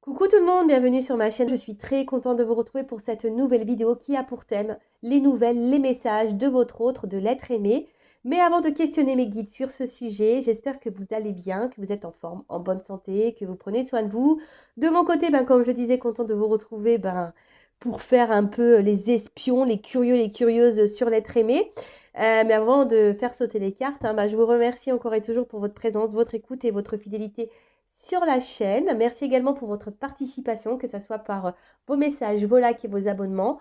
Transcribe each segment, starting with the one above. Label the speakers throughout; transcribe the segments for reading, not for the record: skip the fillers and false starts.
Speaker 1: Coucou tout le monde, bienvenue sur ma chaîne. Je suis très contente de vous retrouver pour cette nouvelle vidéo qui a pour thème les nouvelles, les messages de votre autre, de l'être aimé. Mais avant de questionner mes guides sur ce sujet, j'espère que vous allez bien, que vous êtes en forme, en bonne santé, que vous prenez soin de vous. De mon côté, comme je disais, contente de vous retrouver pour faire un peu les espions, les curieux, les curieuses sur l'être aimé. Mais avant de faire sauter les cartes, je vous remercie encore et toujours pour votre présence, votre écoute et votre fidélité sur la chaîne. Merci également pour votre participation, que ce soit par vos messages, vos likes et vos abonnements.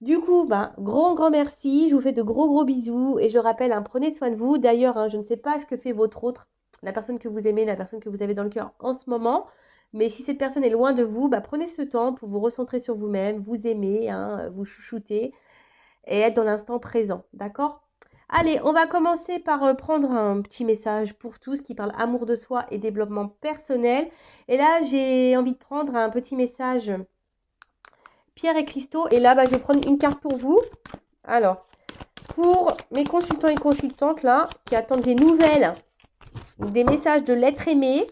Speaker 1: Du coup, grand merci. Je vous fais de gros bisous et je rappelle, prenez soin de vous. D'ailleurs, je ne sais pas ce que fait votre autre, la personne que vous aimez, la personne que vous avez dans le cœur en ce moment. Mais si cette personne est loin de vous, prenez ce temps pour vous recentrer sur vous-même, vous aimer, vous chouchouter et être dans l'instant présent. D'accord? Allez, on va commencer par prendre un petit message pour tous qui parle amour de soi et développement personnel. Et là, j'ai envie de prendre un petit message pierre et cristaux. Et là, je vais prendre une carte pour vous. Alors, pour mes consultants et consultantes là, qui attendent des nouvelles, des messages de l'être aimé.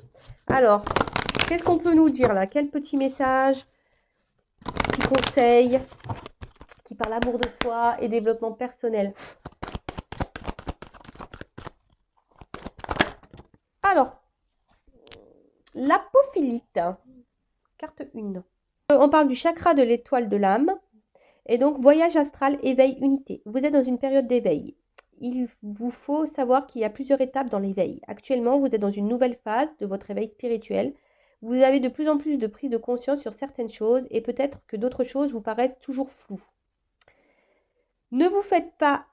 Speaker 1: Alors, qu'est-ce qu'on peut nous dire là? Quel petit message, petit conseil qui parle amour de soi et développement personnel? Alors, l'apophilite, carte 1. On parle du chakra de l'étoile de l'âme. Et donc, voyage astral, éveil, unité. Vous êtes dans une période d'éveil. Il vous faut savoir qu'il y a plusieurs étapes dans l'éveil. Actuellement, vous êtes dans une nouvelle phase de votre éveil spirituel. Vous avez de plus en plus de prise de conscience sur certaines choses et peut-être que d'autres choses vous paraissent toujours floues. Ne vous faites pas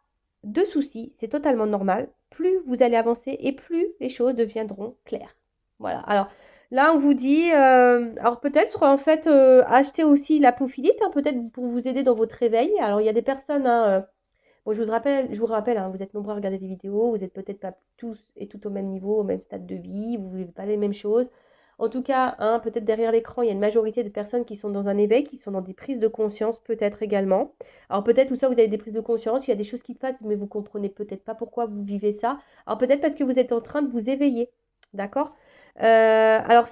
Speaker 1: de soucis, c'est totalement normal. Plus vous allez avancer et plus les choses deviendront claires. Voilà. Alors là, on vous dit, alors peut-être en fait acheter aussi l'apophilite, peut-être pour vous aider dans votre réveil. Alors il y a des personnes, bon, je vous rappelle, vous êtes nombreux à regarder des vidéos, vous n'êtes peut-être pas tous et tout au même niveau, au même stade de vie, vous ne vivez pas les mêmes choses. En tout cas, peut-être derrière l'écran, il y a une majorité de personnes qui sont dans un éveil, qui sont dans des prises de conscience peut-être également. Alors peut-être ou ça, vous avez des prises de conscience, il y a des choses qui se passent, mais vous comprenez peut-être pas pourquoi vous vivez ça. Alors peut-être parce que vous êtes en train de vous éveiller, d'accord? Alors,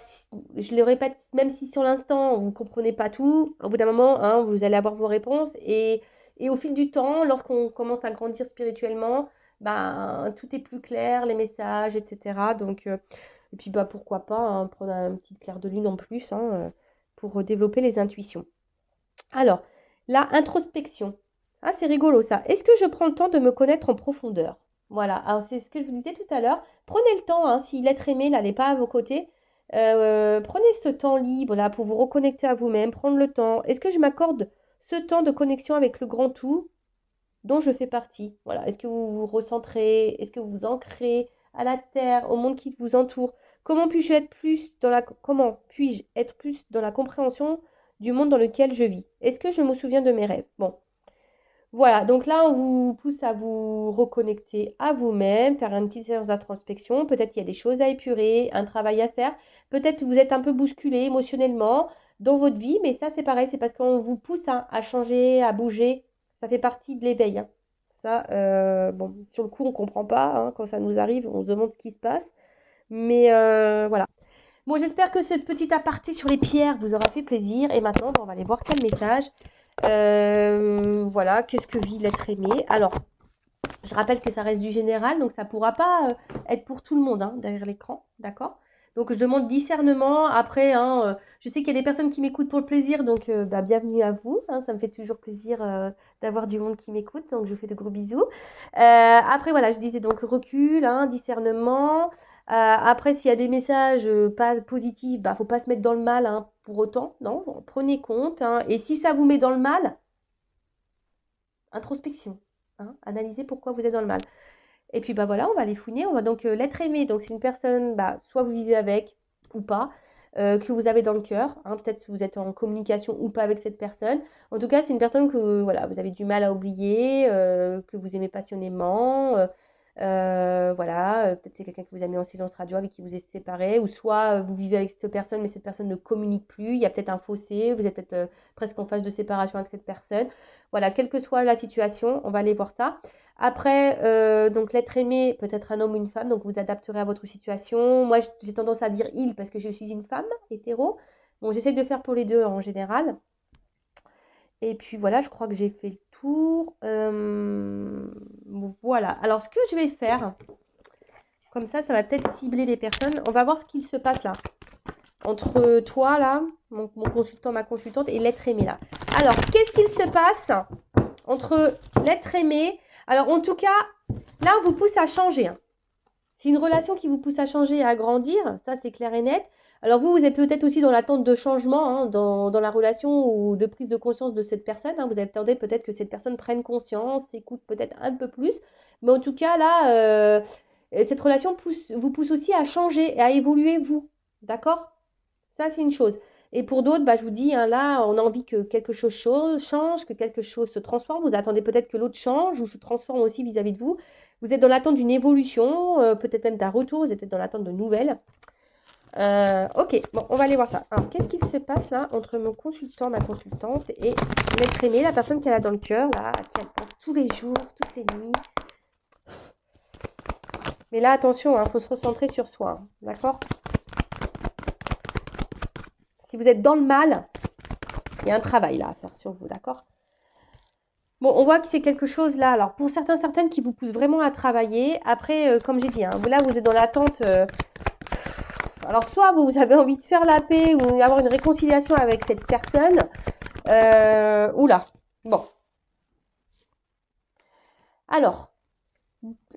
Speaker 1: je le répète, même si sur l'instant, vous ne comprenez pas tout, au bout d'un moment, vous allez avoir vos réponses. Et au fil du temps, lorsqu'on commence à grandir spirituellement, tout est plus clair, les messages, etc. Donc, et puis pourquoi pas prendre un petit clair de lune en plus pour développer les intuitions. Alors, la introspection. Ah, c'est rigolo ça. Est-ce que je prends le temps de me connaître en profondeur? Voilà, alors c'est ce que je vous disais tout à l'heure. Prenez le temps, si l'être aimé là n'est pas à vos côtés, prenez ce temps libre là pour vous reconnecter à vous-même, prendre le temps. Est-ce que je m'accorde ce temps de connexion avec le grand tout dont je fais partie? Voilà, est-ce que vous vous recentrez? Est-ce que vous vous ancrez à la terre, au monde qui vous entoure? Comment puis-je être plus dans la compréhension du monde dans lequel je vis? Est-ce que je me souviens de mes rêves? Bon, voilà, donc là, on vous pousse à vous reconnecter à vous-même, faire une petite séance d'introspection. Peut-être qu'il y a des choses à épurer, un travail à faire. Peut-être que vous êtes un peu bousculé émotionnellement dans votre vie, mais ça, c'est pareil, c'est parce qu'on vous pousse à changer, à bouger. Ça fait partie de l'éveil. Ça, bon, sur le coup, on ne comprend pas. Quand ça nous arrive, on se demande ce qui se passe. Mais voilà. Bon, j'espère que ce petit aparté sur les pierres vous aura fait plaisir. Et maintenant, on va aller voir quel message. Voilà, qu'est-ce que vit l'être aimé? Alors, je rappelle que ça reste du général, donc ça ne pourra pas être pour tout le monde derrière l'écran, d'accord? Donc, je demande discernement. Après, je sais qu'il y a des personnes qui m'écoutent pour le plaisir, donc bienvenue à vous. Ça me fait toujours plaisir d'avoir du monde qui m'écoute, donc je vous fais de gros bisous. Après, voilà, je disais donc recul, discernement. Après, s'il y a des messages pas positifs, faut pas se mettre dans le mal pour autant, non? Prenez compte. Et si ça vous met dans le mal, introspection. Analysez pourquoi vous êtes dans le mal. Et puis voilà, on va les fouiner. On va donc l'être aimé. Donc c'est une personne, soit vous vivez avec ou pas, que vous avez dans le cœur. Peut-être que vous êtes en communication ou pas avec cette personne. En tout cas, c'est une personne que voilà, vous avez du mal à oublier, que vous aimez passionnément. Voilà, peut-être c'est quelqu'un que vous avez mis en silence radio avec qui vous êtes séparés, ou soit vous vivez avec cette personne, mais cette personne ne communique plus. Il y a peut-être un fossé, vous êtes peut-être presque en phase de séparation avec cette personne. Voilà, quelle que soit la situation, on va aller voir ça. Après, donc l'être aimé peut être un homme ou une femme, donc vous adapterez à votre situation. Moi, j'ai tendance à dire il parce que je suis une femme hétéro, Bon, j'essaie de faire pour les deux en général. Et puis voilà, je crois que j'ai fait le tour. Bon, voilà. Alors, ce que je vais faire, comme ça va peut-être cibler les personnes. On va voir ce qu'il se passe là. Entre toi, là, mon consultant, ma consultante, et l'être aimé, là. Alors, qu'est-ce qu'il se passe entre l'être aimé? Alors, en tout cas, là, on vous pousse à changer. Hein. C'est une relation qui vous pousse à changer et à grandir. Ça, c'est clair et net. Alors, vous êtes peut-être aussi dans l'attente de changement hein, dans la relation ou de prise de conscience de cette personne. Hein. Vous attendez peut-être que cette personne prenne conscience, s'écoute peut-être un peu plus. Mais en tout cas, là, cette relation vous pousse aussi à changer et à évoluer, vous. D'accord? Ça, c'est une chose. Et pour d'autres, bah, je vous dis, hein, là, on a envie que quelque chose change, que quelque chose se transforme. Vous attendez peut-être que l'autre change ou se transforme aussi vis-à-vis de vous. Vous êtes dans l'attente d'une évolution, peut-être même d'un retour. Vous êtes peut-être dans l'attente de nouvelles. Ok, bon, on va aller voir ça. Alors, qu'est-ce qui se passe là entre mon consultant, ma consultante et l'être aimé, la personne qu'elle a dans le cœur, là, qui elle pense tous les jours, toutes les nuits. Mais là, attention, il faut se recentrer sur soi, hein, d'accord? Si vous êtes dans le mal, il y a un travail là à faire sur vous, d'accord? Bon, on voit que c'est quelque chose là. Alors, pour certains, certaines qui vous poussent vraiment à travailler. Après, comme j'ai dit, hein, là, vous êtes dans l'attente. Alors, soit vous avez envie de faire la paix ou avoir une réconciliation avec cette personne. Oula. Bon. Alors,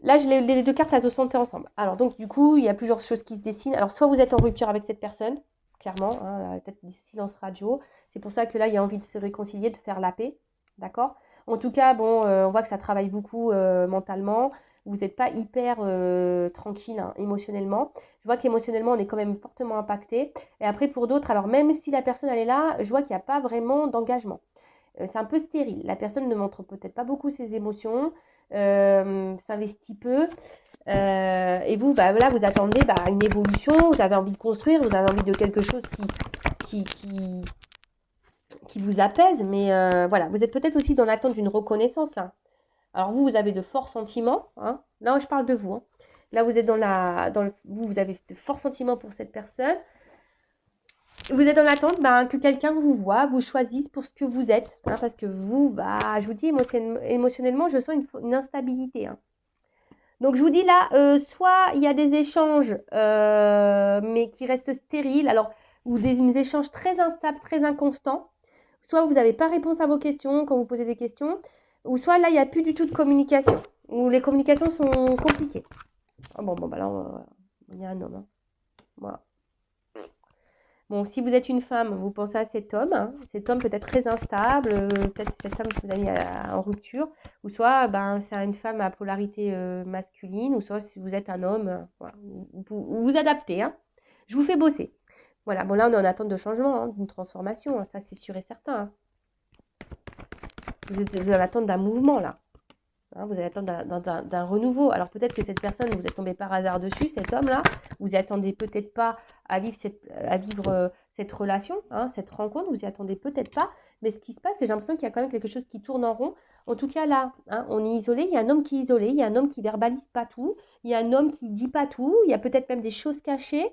Speaker 1: là, les deux cartes, elles se sont ensemble. Alors, donc, du coup, il y a plusieurs choses qui se dessinent. Alors, soit vous êtes en rupture avec cette personne, clairement, hein, peut-être des silences radio. C'est pour ça que là, il y a envie de se réconcilier, de faire la paix. D'accord? En tout cas, bon, on voit que ça travaille beaucoup mentalement. Vous n'êtes pas hyper tranquille hein, émotionnellement. Je vois qu'émotionnellement, on est quand même fortement impacté. Et après, pour d'autres, alors même si la personne, elle est là, je vois qu'il n'y a pas vraiment d'engagement. C'est un peu stérile. La personne ne montre peut-être pas beaucoup ses émotions, s'investit peu. Et vous, bah, là, vous attendez bah, une évolution, vous avez envie de construire, vous avez envie de quelque chose qui, qui, qui vous apaise. Mais voilà, vous êtes peut-être aussi dans l'attente d'une reconnaissance là. Alors vous avez de forts sentiments. Hein. Là, je parle de vous. Hein. Là, vous êtes vous avez de forts sentiments pour cette personne. Vous êtes dans l'attente bah, que quelqu'un vous voit, vous choisisse pour ce que vous êtes. Hein, parce que vous, bah, je vous dis, émotionnellement, je sens une instabilité. Hein. Donc, je vous dis là, soit il y a des échanges, mais qui restent stériles, alors, ou des échanges très instables, très inconstants. Soit vous n'avez pas réponse à vos questions quand vous posez des questions, ou soit là, il n'y a plus du tout de communication, ou les communications sont compliquées. Oh, bon, bah là, il y a un homme. Hein. Voilà. Bon, si vous êtes une femme, vous pensez à cet homme. Hein. Cet homme peut être très instable, peut-être cette femme que vous avez en rupture, ou soit ben, c'est une femme à polarité masculine, ou soit si vous êtes un homme, voilà, vous adaptez. Hein. Je vous fais bosser. Voilà, bon là on est en attente de changement, hein, d'une transformation, hein, ça c'est sûr et certain. Hein. Vous êtes en attente d'un mouvement là. Hein, vous allez attendre d'un renouveau. Alors peut-être que cette personne, vous êtes tombé par hasard dessus, cet homme-là, vous n'y attendez peut-être pas à vivre cette relation, hein, cette rencontre, vous n'y attendez peut-être pas. Mais ce qui se passe, c'est j'ai l'impression qu'il y a quand même quelque chose qui tourne en rond. En tout cas là, hein, on est isolé, il y a un homme qui est isolé, il y a un homme qui verbalise pas tout, il y a un homme qui dit pas tout, il y a peut-être même des choses cachées.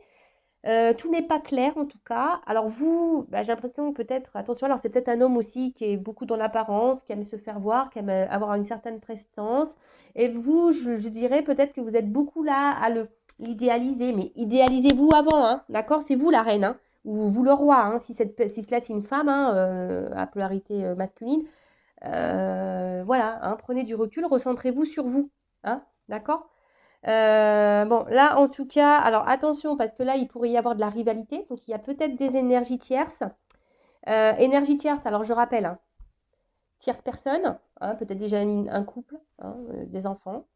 Speaker 1: Tout n'est pas clair en tout cas. Alors vous, bah, j'ai l'impression peut-être, attention, alors c'est peut-être un homme aussi qui est beaucoup dans l'apparence, qui aime se faire voir, qui aime avoir une certaine prestance. Et vous, je dirais peut-être que vous êtes beaucoup là à l'idéaliser, mais idéalisez-vous avant, hein, d'accord? C'est vous la reine, hein, ou vous le roi, hein, si cela c'est une femme hein, à polarité masculine. Voilà, hein, prenez du recul, recentrez-vous sur vous, hein, d'accord? Bon, là, en tout cas, alors attention, parce que là, il pourrait y avoir de la rivalité. Donc, il y a peut-être des énergies tierces. Énergie tierce, alors je rappelle, hein, tierce personne, hein, peut-être déjà un couple, hein, des enfants,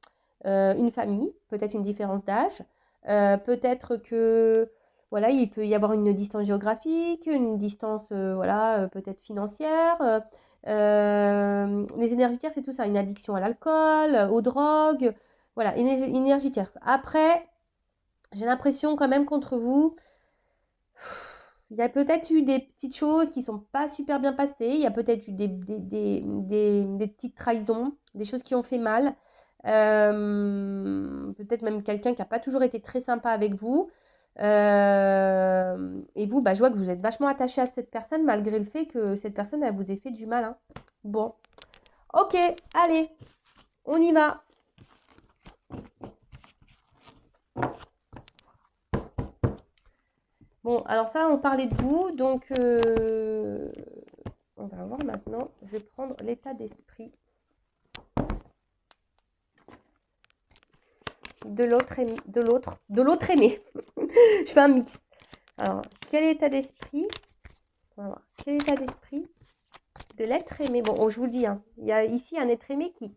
Speaker 1: une famille, peut-être une différence d'âge. Peut-être que, voilà, il peut y avoir une distance géographique, une distance, voilà, peut-être financière. Les énergies tierces, c'est tout ça, une addiction à l'alcool, aux drogues. Voilà, énergie tierce. Après, j'ai l'impression quand même qu'entre vous, il y a peut-être eu des petites choses qui ne sont pas super bien passées. Il y a peut-être eu des petites trahisons, des choses qui ont fait mal. Peut-être même quelqu'un qui n'a pas toujours été très sympa avec vous. Et Et vous, bah, je vois que vous êtes vachement attaché à cette personne malgré le fait que cette personne, elle vous ait fait du mal, hein. Bon, ok, allez, on y va. Bon, alors ça, on parlait de vous, donc on va voir maintenant. Je vais prendre l'état d'esprit de l'autre aimé. Je fais un mix. Alors, quel état d'esprit? On va voir. Quel état d'esprit de l'être aimé? Bon, je vous le dis, hein, il y a ici un être aimé qui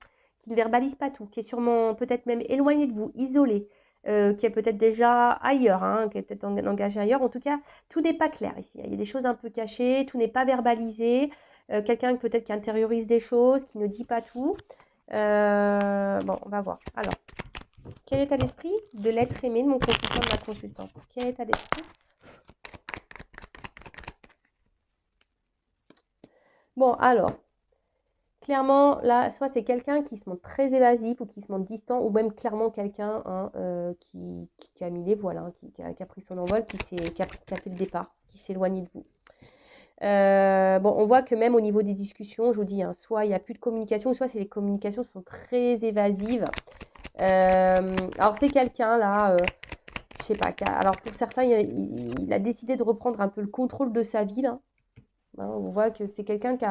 Speaker 1: ne verbalise pas tout, qui est sûrement peut-être même éloigné de vous, isolé, qui est peut-être déjà ailleurs, hein, qui est peut-être engagé ailleurs. En tout cas, tout n'est pas clair ici. Il y a des choses un peu cachées, tout n'est pas verbalisé. Quelqu'un peut-être qui intériorise des choses, qui ne dit pas tout. Bon, on va voir. Alors, quel état d'esprit de l'être aimé de mon consultant, de ma consultante? Quel état d'esprit? Bon, alors, clairement, là, soit c'est quelqu'un qui se montre très évasif ou qui se montre distant, ou même clairement quelqu'un, hein, qui a mis les voiles, hein, qui a pris son envol, qui a fait le départ, qui s'est éloigné de vous. Bon, on voit que même au niveau des discussions, je vous dis, hein, soit il n'y a plus de communication, soit les communications sont très évasives. Alors c'est quelqu'un là, je sais pas, alors pour certains, il a décidé de reprendre un peu le contrôle de sa vie là. Hein, on voit que c'est quelqu'un qui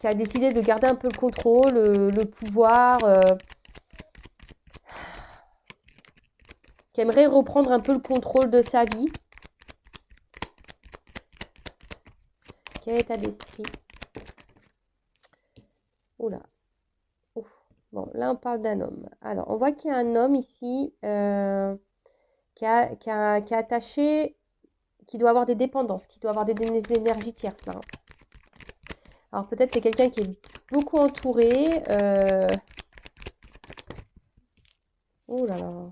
Speaker 1: a décidé de garder un peu le contrôle, le pouvoir, qui aimerait reprendre un peu le contrôle de sa vie. Quel état d'esprit? Oula. Ouf. Bon, là on parle d'un homme. Alors, on voit qu'il y a un homme ici qui est attaché, qui doit avoir des dépendances, qui doit avoir des énergies tierces là. Alors peut-être c'est quelqu'un qui est beaucoup entouré. Oh là là.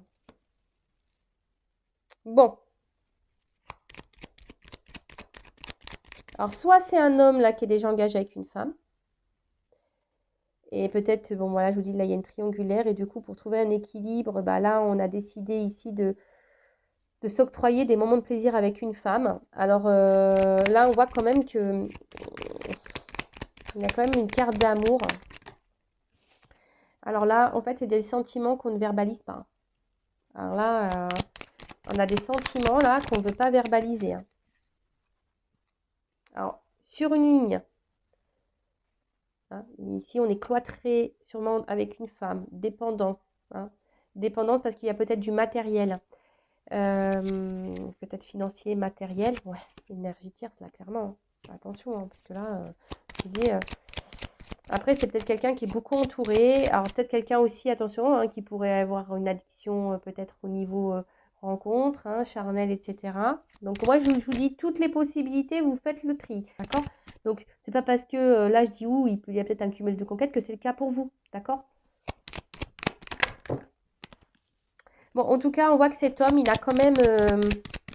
Speaker 1: Bon. Alors soit c'est un homme là qui est déjà engagé avec une femme. Et peut-être, bon voilà, je vous dis, là il y a une triangulaire. Et du coup, pour trouver un équilibre, bah, là on a décidé ici de s'octroyer des moments de plaisir avec une femme. Alors là on voit quand même que il y a quand même une carte d'amour. Alors là, en fait, c'est des sentiments qu'on ne verbalise pas. Alors là, on a des sentiments là qu'on ne veut pas verbaliser. Hein. Alors, sur une ligne, hein, ici on est cloîtré sûrement avec une femme, dépendance. Hein, dépendance parce qu'il y a peut-être du matériel, peut-être financier, matériel. Ouais, énergie tierce là, clairement. Hein. Attention, hein, parce que là, je vous dis... Après, c'est peut-être quelqu'un qui est beaucoup entouré. Alors, peut-être quelqu'un aussi, attention, hein, qui pourrait avoir une addiction peut-être au niveau rencontre, hein, charnel, etc. Donc, moi, je vous dis toutes les possibilités, vous faites le tri, d'accord? Donc, c'est pas parce que là, je dis où il y a peut-être un cumul de conquêtes que c'est le cas pour vous, d'accord? Bon, en tout cas, on voit que cet homme, il a quand même...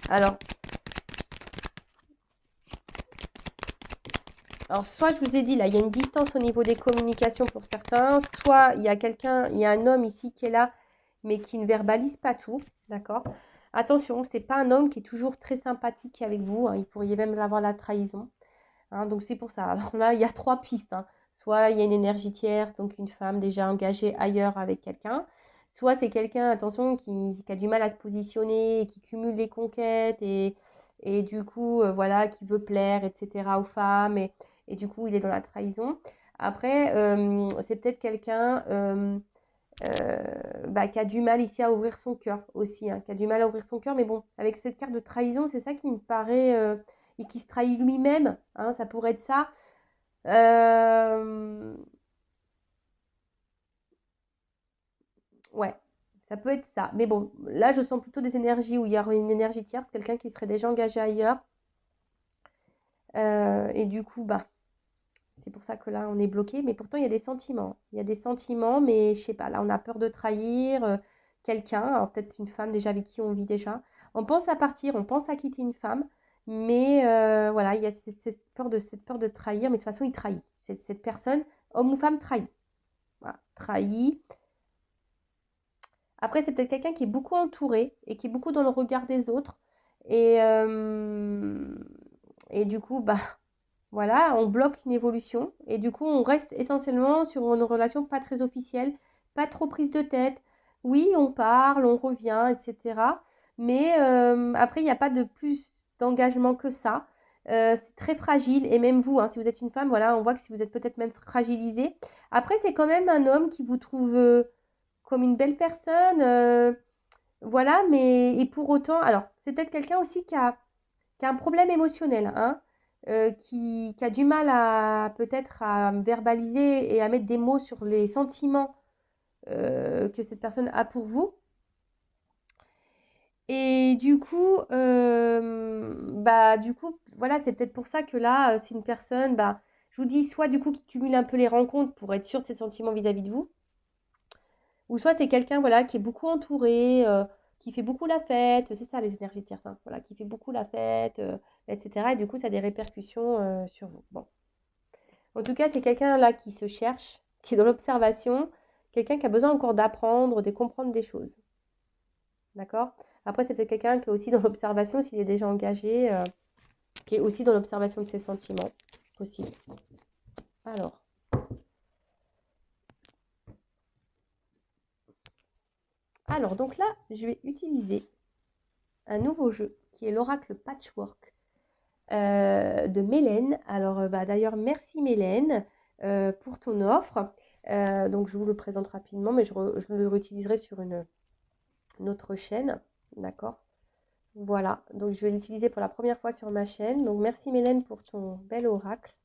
Speaker 1: Alors, soit je vous ai dit, là, il y a une distance au niveau des communications pour certains, soit il y a un homme ici qui est là, mais qui ne verbalise pas tout, d'accord? Attention, c'est pas un homme qui est toujours très sympathique avec vous, hein, il pourrait même avoir la trahison, hein, donc c'est pour ça. Alors là, il y a trois pistes, hein. Soit il y a une énergie tierce, donc une femme déjà engagée ailleurs avec quelqu'un, soit c'est quelqu'un, attention, qui a du mal à se positionner, qui cumule les conquêtes et du coup, voilà, qui veut plaire, etc. aux femmes et du coup, il est dans la trahison. Après, c'est peut-être quelqu'un qui a du mal ici à ouvrir son cœur aussi, hein, qui a du mal à ouvrir son cœur. Mais bon, avec cette carte de trahison, c'est ça qui me paraît... et qui se trahit lui-même, hein, ça pourrait être ça. Ouais, ça peut être ça. Mais bon, là, je sens plutôt des énergies où il y aurait une énergie tierce, quelqu'un qui serait déjà engagé ailleurs. Et du coup, bah, c'est pour ça que là, on est bloqué. Mais pourtant, il y a des sentiments. Il y a des sentiments, mais je sais pas, là, on a peur de trahir quelqu'un. Alors, peut-être une femme déjà avec qui on vit déjà. On pense à partir, on pense à quitter une femme. Mais voilà, il y a cette peur de trahir. Mais de toute façon, il trahit. Cette personne, homme ou femme, trahit. Voilà, trahit. Après, c'est peut-être quelqu'un qui est beaucoup entouré et qui est beaucoup dans le regard des autres. Et, euh, et du coup, bah, voilà, on bloque une évolution. Et du coup, on reste essentiellement sur une relation pas très officielle, pas trop prise de tête. Oui, on parle, on revient, etc. Mais après, il n'y a pas de plus d'engagement que ça. C'est très fragile. Et même vous, hein, si vous êtes une femme, voilà, on voit que si vous êtes peut-être même fragilisée. Après, c'est quand même un homme qui vous trouve comme une belle personne. Voilà, mais et pour autant, alors, c'est peut-être quelqu'un aussi qui a un problème émotionnel, hein, qui a du mal à peut-être à verbaliser et à mettre des mots sur les sentiments que cette personne a pour vous. Et du coup, voilà, c'est peut-être pour ça que là, c'est une personne, bah, je vous dis, soit du coup qui cumule un peu les rencontres pour être sûr de ses sentiments vis-à-vis de vous, ou soit c'est quelqu'un, voilà, qui est beaucoup entouré, qui fait beaucoup la fête, c'est ça les énergies de tierce, voilà, qui fait beaucoup la fête, etc. Et du coup, ça a des répercussions sur vous. Bon. En tout cas, c'est quelqu'un là qui se cherche, qui est dans l'observation, quelqu'un qui a besoin encore d'apprendre, de comprendre des choses. D'accord? Après, c'est peut-être quelqu'un qui est aussi dans l'observation, s'il est déjà engagé, qui est aussi dans l'observation de ses sentiments. Possible. Alors. Alors, donc là, je vais utiliser un nouveau jeu qui est l'oracle Patchwork de Mélène. Alors, bah, d'ailleurs, merci Mélène pour ton offre. Donc, je vous le présente rapidement, mais je le réutiliserai sur une autre chaîne. D'accord? Voilà. Donc, je vais l'utiliser pour la première fois sur ma chaîne. Donc, merci Mélène pour ton bel oracle.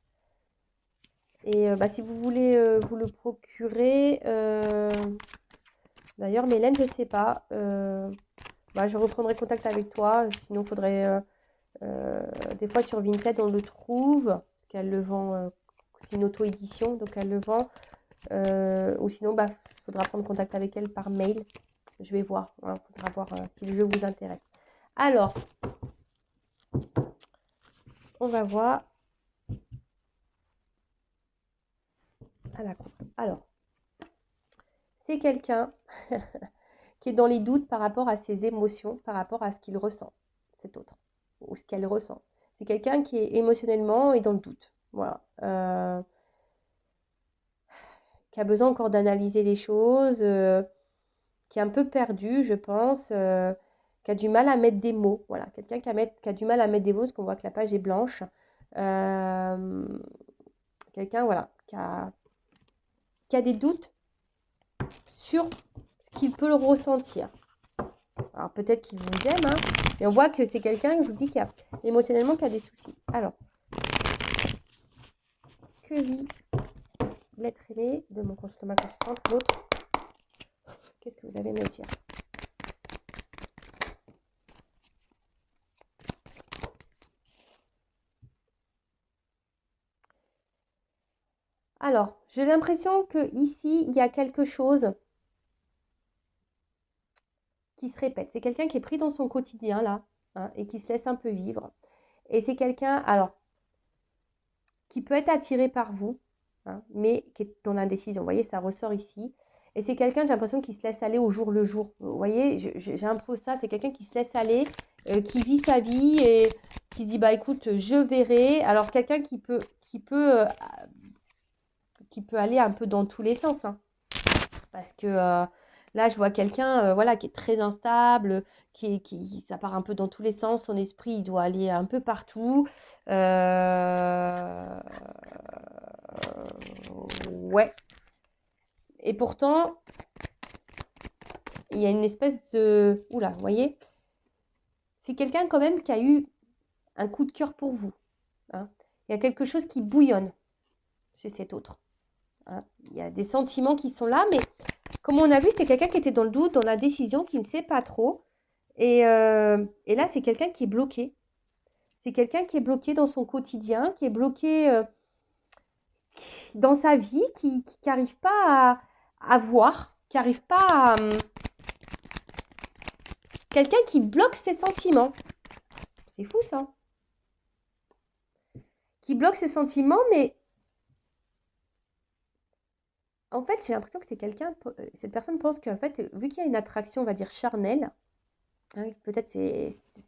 Speaker 1: Et bah, si vous voulez vous le procurer, d'ailleurs, Mélène, je ne sais pas. Bah, je reprendrai contact avec toi. Sinon, il faudrait. Des fois sur Vinted on le trouve, parce qu'elle le vend, c'est une auto-édition, donc elle le vend. Ou sinon, bah, faudra prendre contact avec elle par mail. Je vais voir, hein, faudra voir si le jeu vous intéresse. Alors, on va voir à la coupe. Alors, c'est quelqu'un qui est dans les doutes par rapport à ses émotions, par rapport à ce qu'il ressent, cet autre, ou ce qu'elle ressent. C'est quelqu'un qui est émotionnellement et dans le doute. Voilà. Qui a besoin encore d'analyser les choses, qui est un peu perdu, je pense, qui a du mal à mettre des mots. Voilà, quelqu'un qui a du mal à mettre des mots, parce qu'on voit que la page est blanche. Quelqu'un, voilà, qui a des doutes sur ce qu'il peut le ressentir. Alors peut-être qu'il vous aime, hein, mais on voit que c'est quelqu'un, je vous dis, qui a émotionnellement qui a des soucis. Alors, que vit l'être aimé de mon consultant consultante, l'autre? Qu'est-ce que vous avez à me dire? Alors, j'ai l'impression que ici il y a quelque chose qui se répète. C'est quelqu'un qui est pris dans son quotidien, là, hein, et qui se laisse un peu vivre. Et c'est quelqu'un, alors, qui peut être attiré par vous, hein, mais qui est dans l'indécision. Vous voyez, ça ressort ici. Et c'est quelqu'un, j'ai l'impression, qui se laisse aller au jour le jour. Vous voyez, j'ai un peu ça, c'est quelqu'un qui se laisse aller, qui vit sa vie et qui se dit, bah écoute, je verrai. Alors, quelqu'un qui peut aller un peu dans tous les sens, hein. Parce que là, je vois quelqu'un voilà, qui est très instable, ça part un peu dans tous les sens. Son esprit, il doit aller un peu partout. Ouais. Et pourtant, il y a une espèce de... Oula, vous voyez? C'est quelqu'un quand même qui a eu un coup de cœur pour vous, hein. Il y a quelque chose qui bouillonne chez cet autre, hein. Il y a des sentiments qui sont là, mais comme on a vu, c'était quelqu'un qui était dans le doute, dans la décision, qui ne sait pas trop. Et là, c'est quelqu'un qui est bloqué. C'est quelqu'un qui est bloqué dans son quotidien, qui est bloqué dans sa vie, qui n'arrive pas à voir, qui n'arrive pas à... Quelqu'un qui bloque ses sentiments. C'est fou ça. Qui bloque ses sentiments, mais en fait, j'ai l'impression que c'est quelqu'un... Cette personne pense qu'en fait, vu qu'il y a une attraction, on va dire, charnelle, Oui, peut-être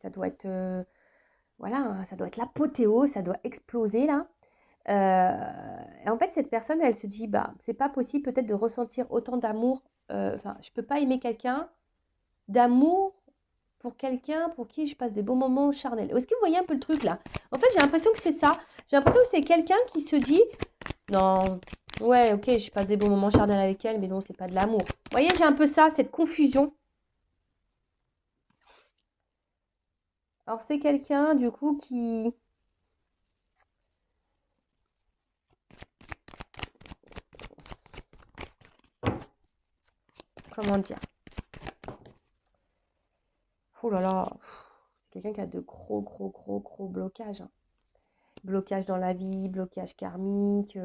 Speaker 1: ça doit être, voilà, hein, ça doit être l'apothéose, ça doit exploser là. Et en fait, cette personne, elle se dit, bah, c'est pas possible peut-être de ressentir autant d'amour. Enfin, je peux pas aimer quelqu'un d'amour pour quelqu'un pour qui je passe des bons moments charnels. Est-ce que vous voyez un peu le truc là? En fait, j'ai l'impression que c'est ça. J'ai l'impression que c'est quelqu'un qui se dit, non, ouais, ok, je passe des bons moments charnels avec elle, mais non, c'est pas de l'amour. Vous voyez, j'ai un peu ça, cette confusion. Alors, c'est quelqu'un, du coup, qui... Comment dire? Oh là là, c'est quelqu'un qui a de gros blocages, hein. Blocage dans la vie, blocage karmique,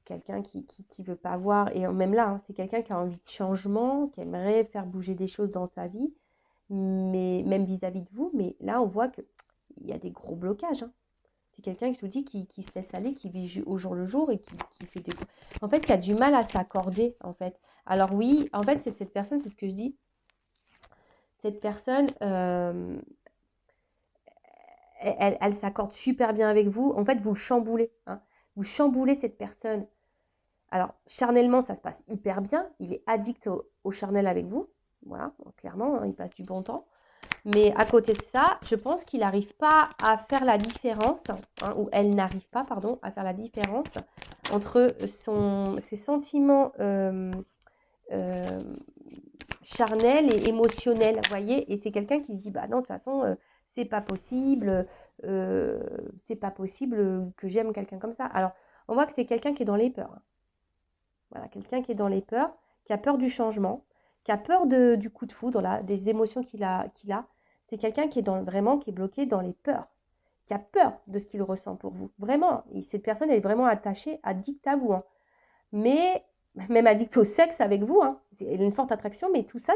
Speaker 1: quelqu'un qui veut pas voir. Et même là, hein, c'est quelqu'un qui a envie de changement, qui aimerait faire bouger des choses dans sa vie, mais même vis-à-vis de vous. Mais là, on voit qu'il y a des gros blocages, hein. C'est quelqu'un, je vous dis, qui se laisse aller, qui vit au jour le jour et qui fait des... En fait, qui a du mal à s'accorder, en fait. Alors oui, en fait, c'est cette personne, c'est ce que je dis. Cette personne, elle s'accorde super bien avec vous. En fait, vous le chamboulez, hein. Vous chamboulez cette personne. Alors, charnellement, ça se passe hyper bien. Il est addict au charnel avec vous. Voilà, clairement, hein, il passe du bon temps. Mais à côté de ça, je pense qu'il n'arrive pas à faire la différence, hein, ou elle n'arrive pas, pardon, à faire la différence entre ses sentiments euh, charnels et émotionnels, vous voyez. Et c'est quelqu'un qui se dit, bah non, de toute façon, c'est pas possible, c'est pas possible que j'aime quelqu'un comme ça. Alors, on voit que c'est quelqu'un qui est dans les peurs, hein. Voilà, quelqu'un qui est dans les peurs, qui a peur du changement, qui a peur du coup de foudre, là, des émotions qu'il a. C'est quelqu'un qui est vraiment qui est bloqué dans les peurs, qui a peur de ce qu'il ressent pour vous. Vraiment, cette personne est vraiment attachée, addict à vous, hein. Mais même addict au sexe avec vous, hein. Elle a une forte attraction, mais tout ça,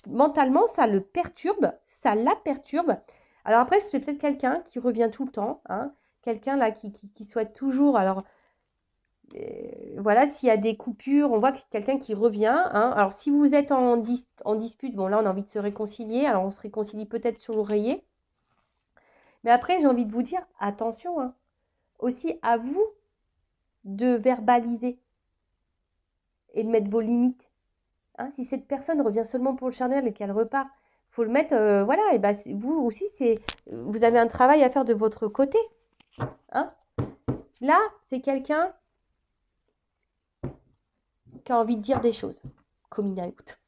Speaker 1: mentalement, ça le perturbe, ça la perturbe. Alors après, c'est peut-être quelqu'un qui revient tout le temps, hein, quelqu'un là qui souhaite toujours. Alors voilà, s'il y a des coupures, on voit que c'est quelqu'un qui revient, hein. Alors, si vous êtes en dispute, bon, là, on a envie de se réconcilier. Alors, on se réconcilie peut-être sur l'oreiller. Mais après, j'ai envie de vous dire, attention, hein, aussi à vous de verbaliser et de mettre vos limites, hein. Si cette personne revient seulement pour le charnel et qu'elle repart, il faut le mettre, voilà. Et ben, vous aussi, vous avez un travail à faire de votre côté, hein. Là, c'est quelqu'un qui a envie de dire des choses. Coming out.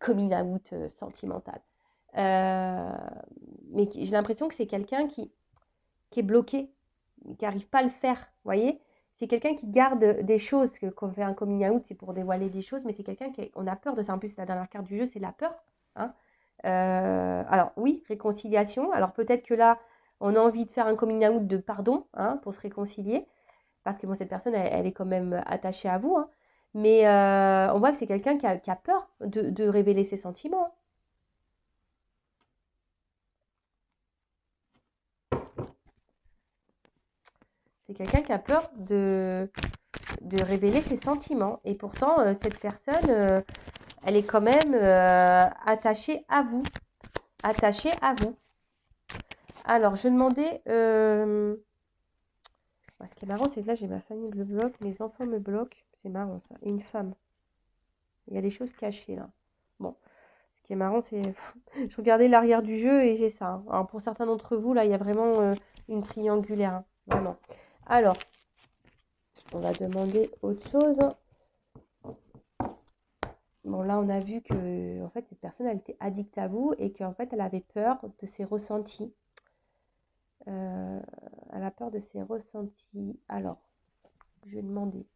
Speaker 1: Coming out sentimental. Mais j'ai l'impression que c'est quelqu'un qui est bloqué, qui n'arrive pas à le faire, vous voyez. C'est quelqu'un qui garde des choses, qu'on fait un coming out, c'est pour dévoiler des choses, mais c'est quelqu'un on a peur de ça. En plus, la dernière carte du jeu, c'est la peur, hein. Alors oui, réconciliation. Alors peut-être que là, on a envie de faire un coming out de pardon, hein, pour se réconcilier, parce que bon, cette personne, elle est quand même attachée à vous, hein. Mais on voit que c'est quelqu'un qui a peur de révéler ses sentiments, hein. C'est quelqu'un qui a peur de révéler ses sentiments. Et pourtant, cette personne, elle est quand même attachée à vous. Attachée à vous. Alors, je demandais... ce qui est marrant, c'est que là, j'ai ma famille me bloque, mes enfants me bloquent. C'est marrant, ça. Et une femme. Il y a des choses cachées, là. Bon. Ce qui est marrant, c'est... je regardais l'arrière du jeu et j'ai ça, hein. Alors, pour certains d'entre vous, là, il y a vraiment une triangulaire, hein. Vraiment. Alors, on va demander autre chose. Bon, là, on a vu que en fait, cette personne, elle était addicte à vous et qu'en fait, elle avait peur de ses ressentis. Elle a peur de ses ressentis. Alors, je vais demander,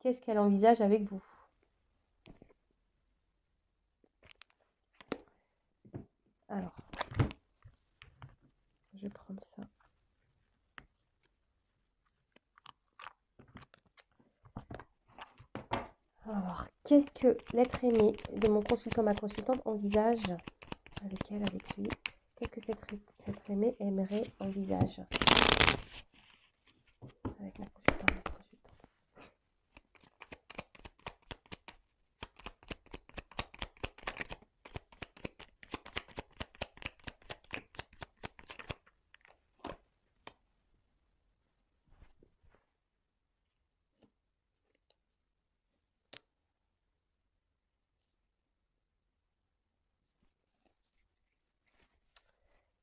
Speaker 1: qu'est-ce qu'elle envisage avec vous? Alors, je vais prendre ça. Alors, qu'est-ce que l'être aimé de mon consultant, ma consultante envisage avec elle, avec lui? Qu'est-ce que cet être aimé aimerait envisage avec ma consultante, ma consultante?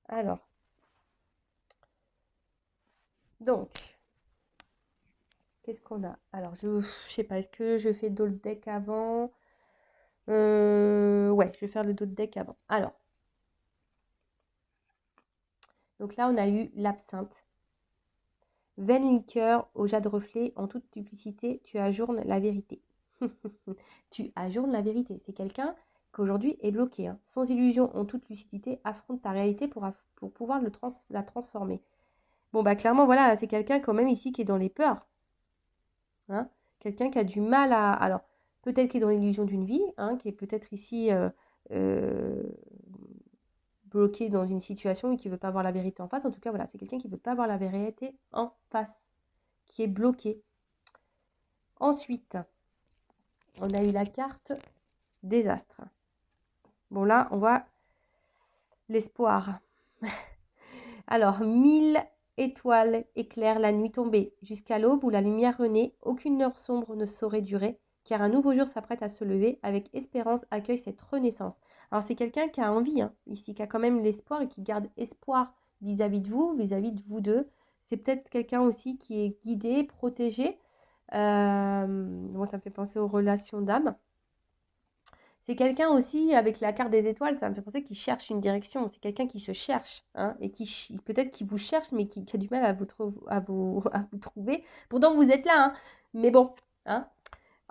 Speaker 1: Alors, donc, qu'est-ce qu'on a? Alors, je sais pas, est-ce que je fais d'autres deck avant? Ouais, je vais faire le d'autres deck avant. Alors, donc là, on a eu l'absinthe. Vaine liqueur au jade reflet, en toute duplicité, tu ajournes la vérité. Tu ajournes la vérité. C'est quelqu'un qui aujourd'hui est bloqué, hein. Sans illusion, en toute lucidité, affronte ta réalité pour pouvoir la transformer. Bon, bah clairement, voilà, c'est quelqu'un quand même ici qui est dans les peurs, hein. Quelqu'un qui a du mal à... Alors, peut-être qui est dans l'illusion d'une vie, hein, qui est peut-être ici euh, bloqué dans une situation et qui ne veut pas voir la vérité en face. En tout cas, voilà, c'est quelqu'un qui ne veut pas voir la vérité en face, qui est bloqué. Ensuite, on a eu la carte désastre. Bon, là, on voit l'espoir. Alors, 1000 étoiles éclairent la nuit tombée. Jusqu'à l'aube où la lumière renaît, aucune heure sombre ne saurait durer, car un nouveau jour s'apprête à se lever. Avec espérance, accueille cette renaissance. Alors, c'est quelqu'un qui a envie, hein, ici, qui a quand même l'espoir et qui garde espoir vis-à-vis de vous deux. C'est peut-être quelqu'un aussi qui est guidé, protégé. Bon, ça me fait penser aux relations d'âme. C'est quelqu'un aussi, avec la carte des étoiles, ça me fait penser qu'il cherche une direction. C'est quelqu'un qui se cherche, hein, et qui peut-être qui vous cherche, mais qui a du mal à vous trouver. Pourtant, vous êtes là, hein, mais bon. Hein.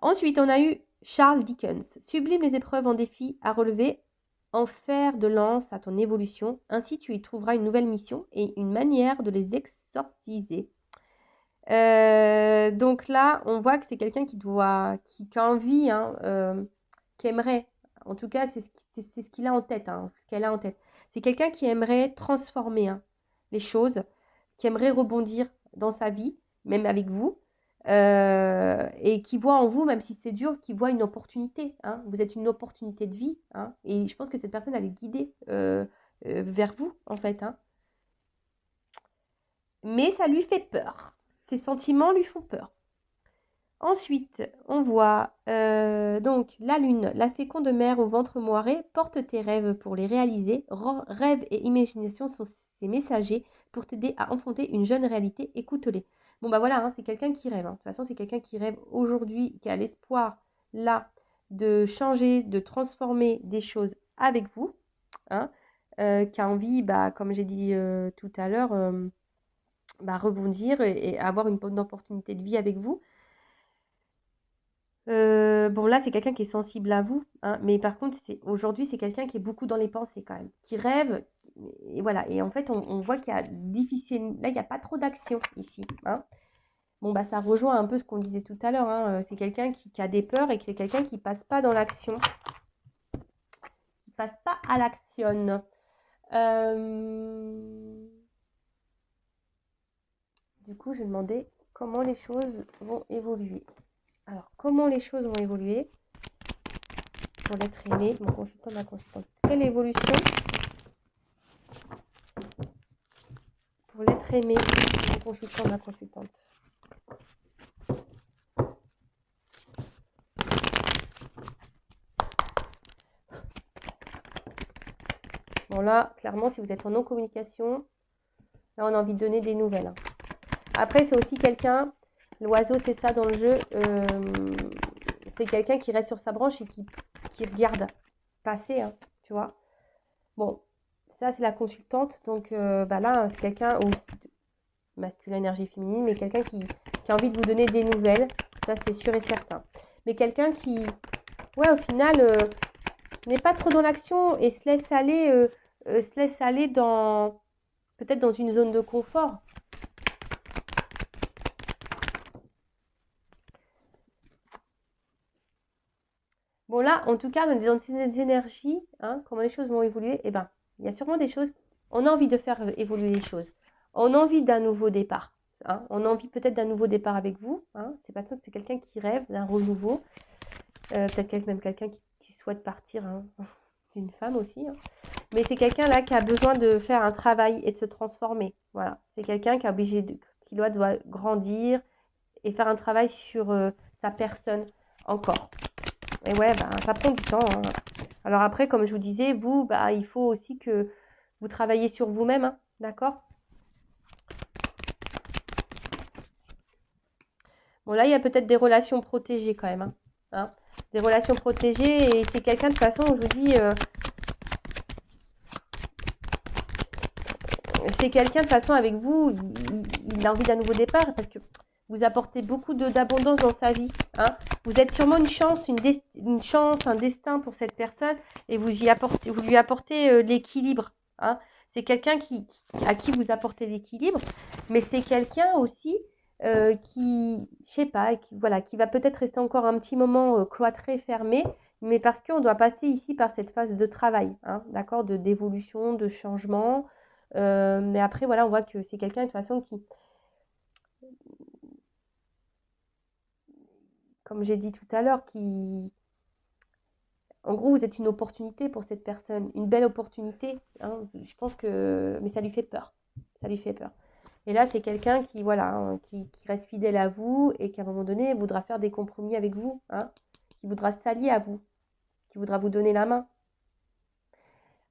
Speaker 1: Ensuite, on a eu Charles Dickens. Sublime les épreuves en défi à relever, en fer de lance à ton évolution. Ainsi, tu y trouveras une nouvelle mission et une manière de les exorciser. Donc là, on voit que c'est quelqu'un qui a envie, hein, qui aimerait, en tout cas, c'est ce qu'il a en tête, hein, ce qu'elle a en tête. C'est quelqu'un qui aimerait transformer, hein, les choses, qui aimerait rebondir dans sa vie, même avec vous, et qui voit en vous, même si c'est dur, qui voit une opportunité, hein. Vous êtes une opportunité de vie, hein, et je pense que cette personne, elle est guidée vers vous, en fait, hein. Mais ça lui fait peur. Ses sentiments lui font peur. Ensuite, on voit donc la lune, la féconde mère au ventre moiré, porte tes rêves pour les réaliser. Rêves et imagination sont ses messagers pour t'aider à enfanter une jeune réalité. Écoute-les. Bon, bah voilà, hein, c'est quelqu'un qui rêve, hein. De toute façon, c'est quelqu'un qui rêve aujourd'hui, qui a l'espoir là de changer, de transformer des choses avec vous, hein, qui a envie, bah, comme j'ai dit tout à l'heure, bah, rebondir et avoir une bonne opportunité de vie avec vous. Bon, là, c'est quelqu'un qui est sensible à vous, hein, mais par contre, aujourd'hui, c'est quelqu'un qui est beaucoup dans les pensées quand même, qui rêve, et voilà. Et en fait, on voit qu'il y a difficile, là, il n'y a pas trop d'action ici, hein. Bon, bah, ça rejoint un peu ce qu'on disait tout à l'heure, hein. C'est quelqu'un qui a des peurs et qui est quelqu'un qui passe pas dans l'action, qui passe pas à l'action. Du coup, je demandais comment les choses vont évoluer. Alors, comment les choses vont évoluer pour l'être aimé, mon consultant, ma consultante. Quelle évolution pour l'être aimé, mon consultant, ma consultante. Bon là, clairement, si vous êtes en non-communication, là, on a envie de donner des nouvelles, hein. Après, c'est aussi quelqu'un, l'oiseau, c'est ça dans le jeu, c'est quelqu'un qui reste sur sa branche et qui regarde passer, hein, tu vois. Bon, ça, c'est la consultante. Donc, bah là, c'est quelqu'un aussi masculin, énergie féminine, mais quelqu'un qui a envie de vous donner des nouvelles. Ça, c'est sûr et certain. Mais quelqu'un qui, ouais, au final, n'est pas trop dans l'action et se laisse aller dans, peut-être dans une zone de confort. Bon là, en tout cas, dans ces énergies, hein, comment les choses vont évoluer, eh ben, il y a sûrement des choses, on a envie de faire évoluer les choses. On a envie d'un nouveau départ, hein. On a envie peut-être d'un nouveau départ avec vous, hein. C'est pas ça, c'est quelqu'un qui rêve d'un renouveau. Peut-être même quelqu'un qui souhaite partir, hein. Une femme aussi, hein. Mais c'est quelqu'un là qui a besoin de faire un travail et de se transformer. Voilà, c'est quelqu'un qui qui doit grandir et faire un travail sur sa personne encore. Et ouais, bah, ça prend du temps, hein. Alors après, comme je vous disais, vous, bah, il faut aussi que Vous travaillez sur vous-même, hein, d'accord? Bon, là, il y a peut-être des relations protégées quand même, hein, hein. Des relations protégées, et c'est quelqu'un de toute façon, je vous dis, c'est quelqu'un de toute façon avec vous, il a envie d'un nouveau départ parce que vous apportez beaucoup d'abondance dans sa vie, hein. Vous êtes sûrement une chance, une chance, un destin pour cette personne, et vous lui apportez l'équilibre, hein. C'est quelqu'un à qui vous apportez l'équilibre, mais c'est quelqu'un aussi qui, je sais pas, voilà, qui va peut-être rester encore un petit moment cloîtré, fermé, mais parce qu'on doit passer ici par cette phase de travail, hein, d'accord, d'évolution, de changement. Mais après, voilà, on voit que c'est quelqu'un de toute façon qui, comme j'ai dit tout à l'heure, qui, en gros, vous êtes une opportunité pour cette personne, une belle opportunité, hein. Je pense que, mais ça lui fait peur, ça lui fait peur. Et là, c'est quelqu'un qui, voilà, hein, qui reste fidèle à vous et qui, à un moment donné, voudra faire des compromis avec vous, hein, qui voudra s'allier à vous, qui voudra vous donner la main.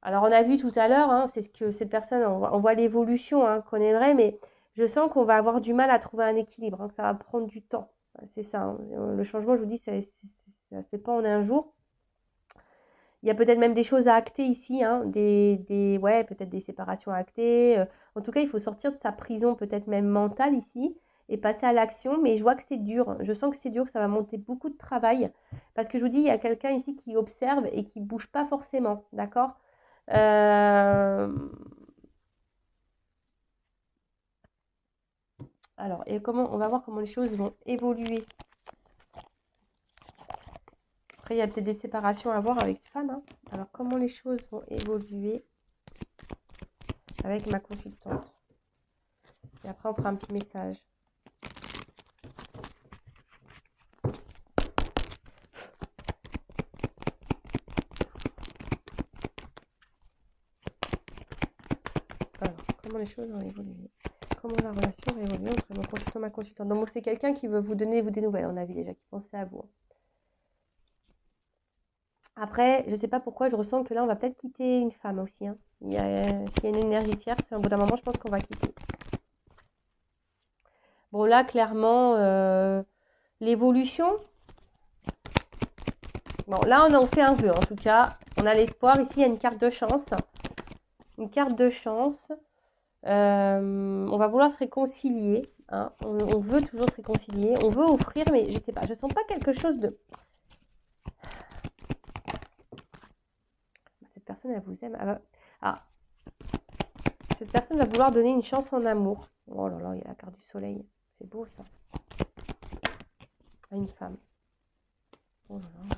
Speaker 1: Alors, on a vu tout à l'heure, hein, c'est ce que cette personne, on voit l'évolution hein, qu'on aimerait, mais je sens qu'on va avoir du mal à trouver un équilibre, hein, que ça va prendre du temps. C'est ça, hein. Le changement, je vous dis, ça ne se fait pas en un jour. Il y a peut-être même des choses à acter ici, hein, ouais, peut-être des séparations à acter. En tout cas, il faut sortir de sa prison, peut-être même mentale ici, et passer à l'action. Mais je vois que c'est dur. Je sens que c'est dur, que ça va monter beaucoup de travail. Parce que je vous dis, il y a quelqu'un ici qui observe et qui ne bouge pas forcément, d'accord? Alors, et on va voir comment les choses vont évoluer. Après, il y a peut-être des séparations à voir avec femme, hein. Alors, comment les choses vont évoluer avec ma consultante. Et après, on fera un petit message. Alors, comment les choses vont évoluer? Comment la relation va évoluer entre mon consultant et ma consultante? Donc, c'est quelqu'un qui veut vous donner des nouvelles, on a vu déjà, qui pensait à vous. Après, je ne sais pas pourquoi, je ressens que là, on va peut-être quitter une femme aussi, hein. S'il y a une énergie tierce, au bout d'un moment, je pense qu'on va quitter. Bon, là, clairement, l'évolution. Bon, là, on en fait un vœu, en tout cas. On a l'espoir. Ici, il y a une carte de chance. Une carte de chance. On va vouloir se réconcilier, hein. On veut toujours se réconcilier. On veut offrir, mais je ne sais pas. Je ne sens pas quelque chose de... Cette personne, elle vous aime. Ah, cette personne va vouloir donner une chance en amour. Oh là là, il y a la carte du soleil. C'est beau, ça. À une femme. Oh là là.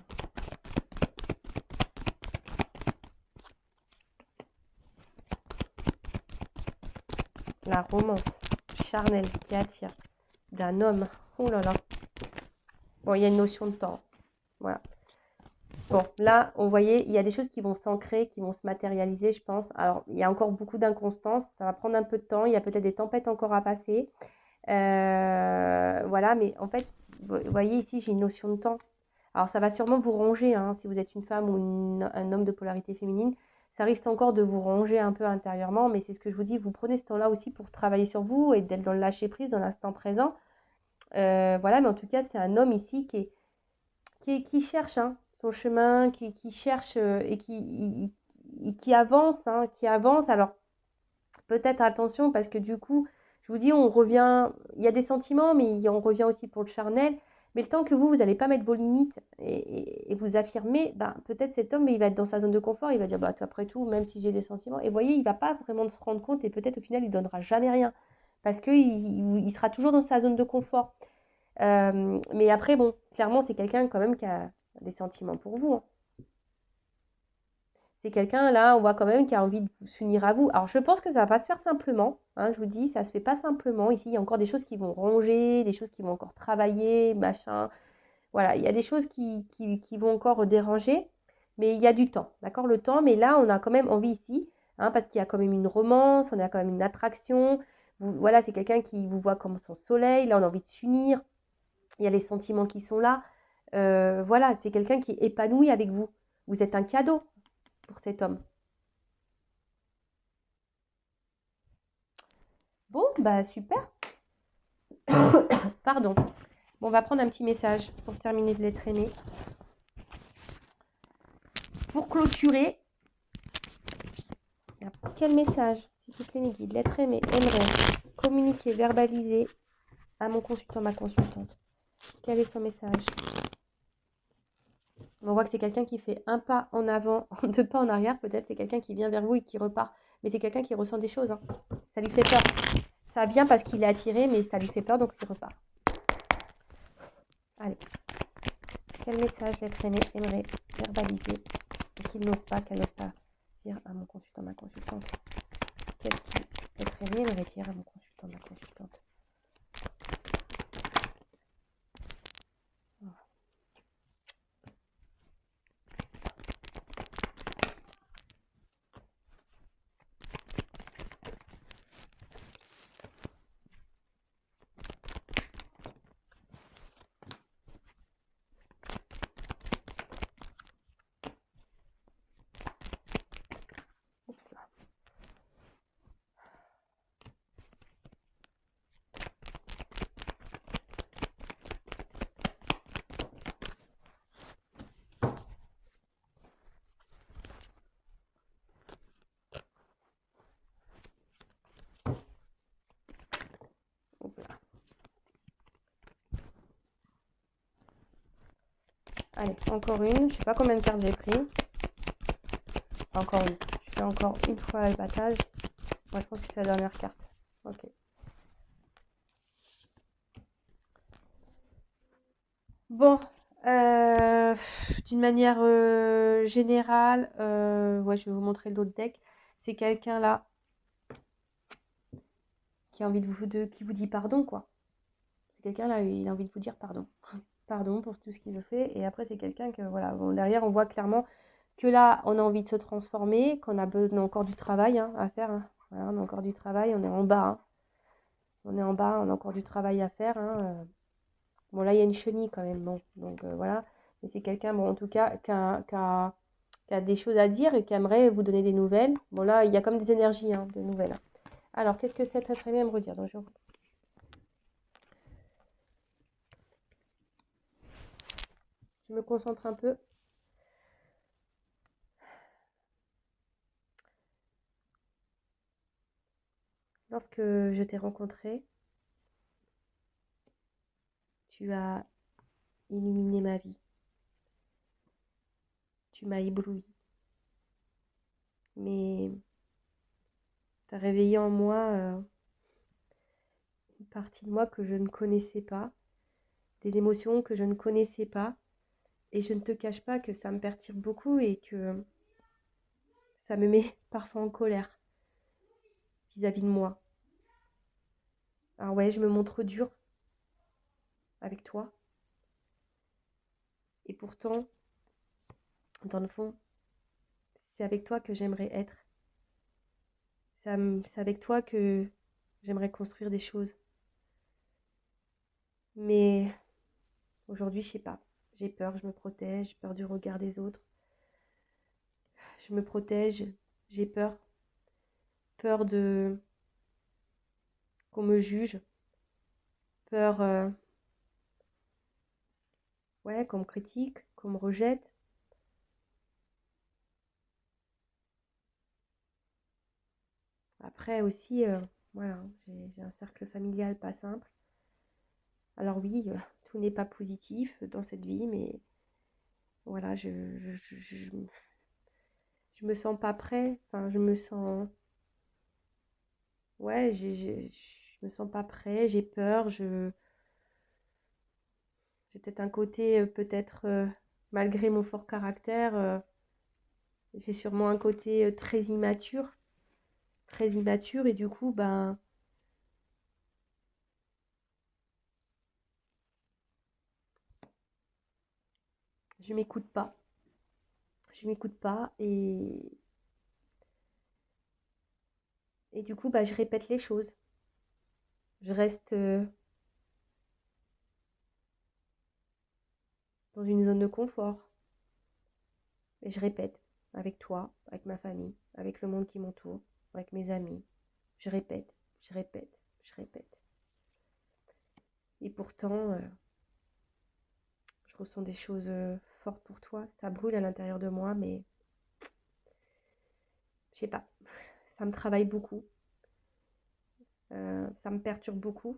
Speaker 1: La romance charnelle qui attire d'un homme. Oh là là. Bon, il y a une notion de temps. Voilà. Bon, là, on voyait, il y a des choses qui vont s'ancrer, qui vont se matérialiser, je pense. Alors, il y a encore beaucoup d'inconstance. Ça va prendre un peu de temps. Il y a peut-être des tempêtes encore à passer. Voilà, mais en fait, vous voyez ici, j'ai une notion de temps. Alors, ça va sûrement vous ronger, hein, si vous êtes une femme ou un homme de polarité féminine. Ça risque encore de vous ronger un peu intérieurement, mais c'est ce que je vous dis, vous prenez ce temps-là aussi pour travailler sur vous et d'être dans le lâcher-prise, dans l'instant présent. Voilà, mais en tout cas, c'est un homme ici qui cherche hein, son chemin, qui cherche et qui avance, hein, qui avance. Alors, peut-être attention, parce que du coup, je vous dis, on revient, il y a des sentiments, mais on revient aussi pour le charnel. Mais le temps que vous n'allez pas mettre vos limites et vous affirmer, ben, peut-être cet homme, il va être dans sa zone de confort, il va dire, bah, après tout, même si j'ai des sentiments, et vous voyez, il ne va pas vraiment se rendre compte, et peut-être au final, il ne donnera jamais rien, parce qu'il sera toujours dans sa zone de confort. Mais après, bon, clairement, c'est quelqu'un quand même qui a des sentiments pour vous, hein. C'est quelqu'un, là, on voit quand même qui a envie de s'unir à vous. Alors, je pense que ça va pas se faire simplement, hein, je vous dis, ça se fait pas simplement. Ici, il y a encore des choses qui vont ronger, des choses qui vont encore travailler, machin. Voilà, il y a des choses qui vont encore déranger, mais il y a du temps, d'accord? Le temps, mais là, on a quand même envie ici, hein, parce qu'il y a quand même une romance, on a quand même une attraction. Voilà, c'est quelqu'un qui vous voit comme son soleil, là, on a envie de s'unir. Il y a les sentiments qui sont là. Voilà, c'est quelqu'un qui est épanoui avec vous. Vous êtes un cadeau pour cet homme. Bon, bah super. Pardon. Bon, on va prendre un petit message pour terminer de les traîner. Pour clôturer, quel message, s'il vous plaît, mes guides, l'être aimé aimerait communiquer, verbaliser à mon consultant, ma consultante. Quel est son message? On voit que c'est quelqu'un qui fait un pas en avant, deux pas en arrière, peut-être. C'est quelqu'un qui vient vers vous et qui repart. Mais c'est quelqu'un qui ressent des choses. Hein. Ça lui fait peur. Ça vient parce qu'il est attiré, mais ça lui fait peur, donc il repart. Allez. Quel message l'être aimé aimerait verbaliser et qu'il n'ose pas, qu'elle n'ose pas dire à mon consultant, ma consultante? Qu'est-ce que l'être aimé aimerait dire à mon consultant, ma consultante? Oups là. Oups là. Allez, encore une. Je sais pas combien de cartes j'ai pris. Encore une. Je fais encore une fois le battage. Moi, je pense que c'est la dernière carte. Ok. Bon, d'une manière générale, ouais, je vais vous montrer l'autre deck. C'est quelqu'un là qui a envie qui vous dit pardon, quoi. C'est quelqu'un là, il a envie de vous dire pardon. Pardon pour tout ce qu'il fait. Et après, c'est quelqu'un que, voilà, bon, derrière, on voit clairement que là, on a envie de se transformer, qu'on a besoin encore du travail hein, à faire. Hein. Voilà, on a encore du travail, on est en bas. Hein. On est en bas, on a encore du travail à faire. Hein. Bon, là, il y a une chenille quand même. Bon, donc voilà. Mais c'est quelqu'un, bon, en tout cas, qui a des choses à dire et qui aimerait vous donner des nouvelles. Bon, là, il y a comme des énergies hein, de nouvelles. Alors, qu'est-ce que c'est très bien me redire? Donc, je me concentre un peu. Lorsque je t'ai rencontré, tu as illuminé ma vie. Tu m'as ébloui. Mais tu as réveillé en moi une partie de moi que je ne connaissais pas, des émotions que je ne connaissais pas. Et je ne te cache pas que ça me perturbe beaucoup et que ça me met parfois en colère vis-à-vis de moi. Alors ouais, je me montre dure avec toi. Et pourtant, dans le fond, c'est avec toi que j'aimerais être. C'est avec toi que j'aimerais construire des choses. Mais aujourd'hui, je sais pas. J'ai peur, je me protège, j'ai peur du regard des autres. Je me protège, j'ai peur. Peur de qu'on me juge. Peur ouais, qu'on me critique, qu'on me rejette. Après aussi, voilà, j'ai un cercle familial pas simple. Alors oui, tout n'est pas positif dans cette vie, mais voilà, je me sens pas prêt. Enfin, je me sens, ouais, je me sens pas prêt. J'ai peur. J'ai peut-être un côté, peut-être malgré mon fort caractère, j'ai sûrement un côté très immature, et du coup, ben, je m'écoute pas. Je m'écoute pas et du coup, bah, je répète les choses. Je reste dans une zone de confort et je répète avec toi, avec ma famille, avec le monde qui m'entoure, avec mes amis. Je répète, je répète. pourtant, je ressens des choses fortes pour toi. Ça brûle à l'intérieur de moi, mais je sais pas. Ça me travaille beaucoup. Ça me perturbe beaucoup.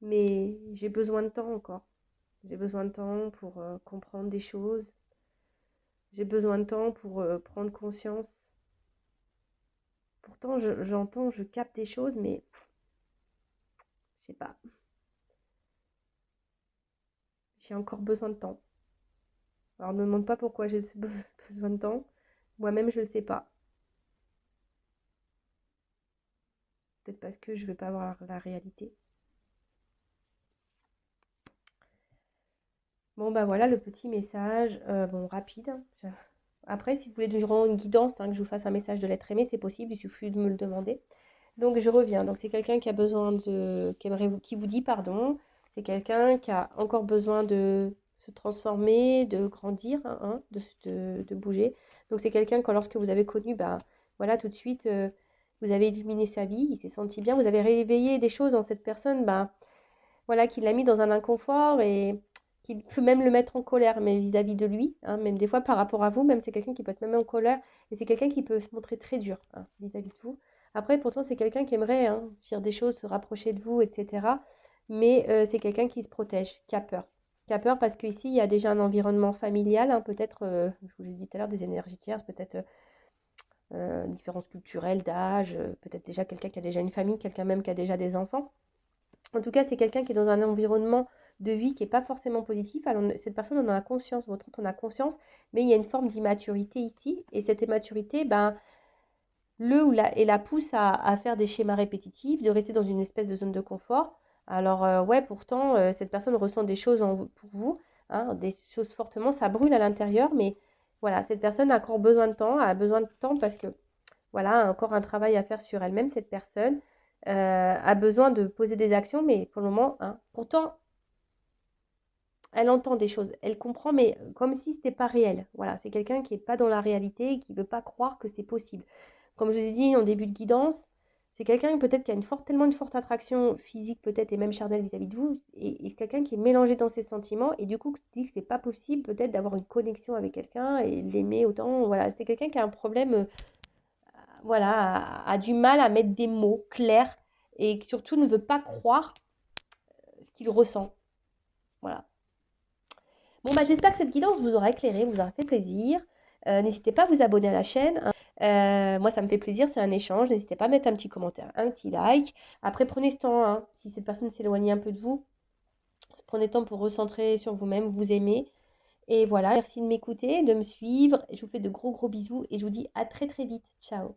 Speaker 1: Mais j'ai besoin de temps encore. J'ai besoin de temps pour comprendre des choses. J'ai besoin de temps pour prendre conscience. Pourtant, j'entends, je capte des choses, mais je sais pas. J'ai encore besoin de temps. Alors, ne me demande pas pourquoi j'ai besoin de temps. Moi-même, je ne sais pas. Peut-être parce que je ne veux pas voir la réalité. Bon, bah voilà le petit message. Bon, rapide. Après, si vous voulez durant une guidance, hein, que je vous fasse un message de l'être aimé, c'est possible. Il suffit de me le demander. Donc, je reviens. Donc, c'est quelqu'un qui a besoin de... qui vous dit pardon. C'est quelqu'un qui a encore besoin de se transformer, de grandir, hein, de bouger. Donc, c'est quelqu'un que lorsque vous avez connu, bah, voilà, tout de suite, vous avez illuminé sa vie, il s'est senti bien. Vous avez réveillé des choses dans cette personne, bah, voilà, qui l'a mis dans un inconfort et qui peut même le mettre en colère, mais vis-à-vis de lui, hein, même des fois par rapport à vous, même c'est quelqu'un qui peut être même en colère, et c'est quelqu'un qui peut se montrer très dur, hein, vis-à-vis de vous. Après, pourtant, c'est quelqu'un qui aimerait, hein, faire des choses, se rapprocher de vous, etc. Mais c'est quelqu'un qui se protège, qui a peur. Qui a peur parce qu'ici, il y a déjà un environnement familial, hein, peut-être, je vous l'ai dit tout à l'heure, des énergies tierces, peut-être différences culturelles, d'âge, peut-être déjà quelqu'un qui a déjà une famille, quelqu'un même qui a déjà des enfants. En tout cas, c'est quelqu'un qui est dans un environnement de vie qui n'est pas forcément positif. Alors, cette personne en a conscience, votre autre en a conscience, mais il y a une forme d'immaturité ici. Et cette immaturité, ben, et la pousse à faire des schémas répétitifs, de rester dans une espèce de zone de confort. Alors, ouais, pourtant, cette personne ressent des choses pour vous, hein, des choses fortement, ça brûle à l'intérieur, mais voilà, cette personne a encore besoin de temps, a besoin de temps parce que voilà, encore un travail à faire sur elle-même, cette personne a besoin de poser des actions, mais pour le moment, hein, pourtant, elle entend des choses, elle comprend, mais comme si ce n'était pas réel. Voilà, c'est quelqu'un qui n'est pas dans la réalité et qui ne veut pas croire que c'est possible. Comme je vous ai dit en début de guidance, c'est quelqu'un peut-être qui a tellement une forte attraction physique peut-être et même charnelle vis-à-vis de vous, et c'est quelqu'un qui est mélangé dans ses sentiments et du coup dit que c'est pas possible peut-être d'avoir une connexion avec quelqu'un et l'aimer autant. Voilà, c'est quelqu'un qui a un problème voilà, a du mal à mettre des mots clairs et qui surtout ne veut pas croire ce qu'il ressent. Voilà. Bon, bah, j'espère que cette guidance vous aura éclairé, vous aura fait plaisir. N'hésitez pas à vous abonner à la chaîne, hein. Moi, ça me fait plaisir, c'est un échange. N'hésitez pas à mettre un petit commentaire, un petit like. Après, prenez ce temps, hein, si cette personne s'éloigne un peu de vous, prenez le temps pour recentrer sur vous-même, vous aimer. Et voilà, merci de m'écouter, de me suivre. Je vous fais de gros bisous et je vous dis à très vite. Ciao.